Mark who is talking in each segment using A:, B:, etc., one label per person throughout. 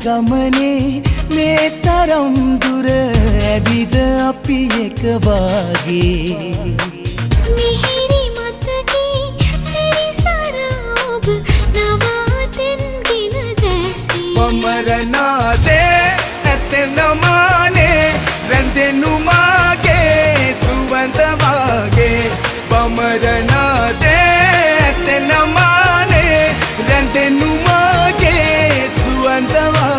A: ගමනේ මේ තරම් දුර ඇවිද අපි එක වාගේ
B: මිහිරි මතකේ සිරිසර ඔබ නවාතෙන්ගෙන දැසී
A: පමරනාදේ ඇසෙනමානේ රැඳෙනු මාගේ සුවඳ වාගේ පමරනාදේ ඇසෙනමානේ රැඳෙනු මාගේ සුවඳ වාගේ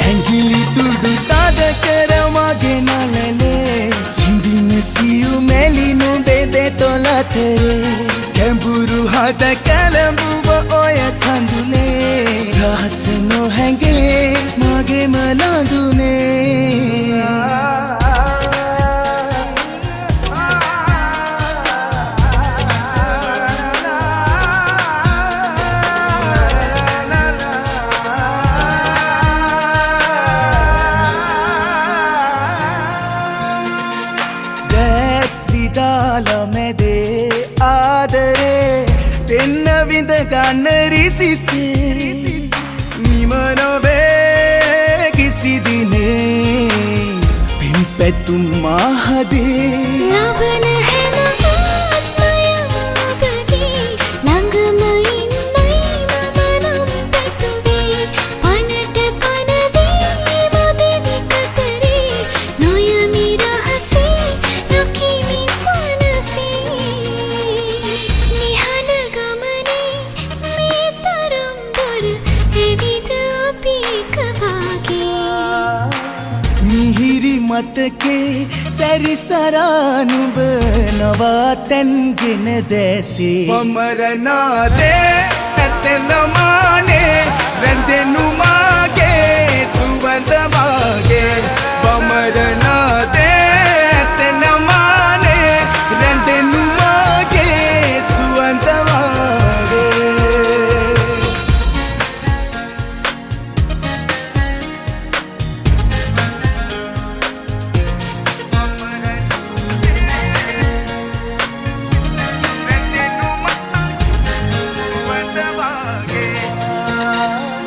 A: ඇඟිලි තුඩු තද කර මගේ නලලේ සිඳින සියු මෙලිනු බෙදේ තොලතරේ කැඹුරු හද කැළඹුව ඔය කඳුලේ රහස නොහැඟේ මගේම ලඳුනේ මැදේ ආදරේ දෙන්න විඳ ගන්න රිසිසේ නිම නොවේ කිසි දිනේ පින් පැතුම් මාහදේ
B: ලබන හැම ආත්මයම ඔබගේ ළඟම ඉන්නයි මම නම් පැතුවේ පනට පනදී මොදෙවි කතරේ නොයමි රහසේ නොකිමි
A: මිහිරි මතකේ සැරිසරානුඹ නවාතැන්ගෙන දැසේ පමරනාදේ ඇසෙනමානේ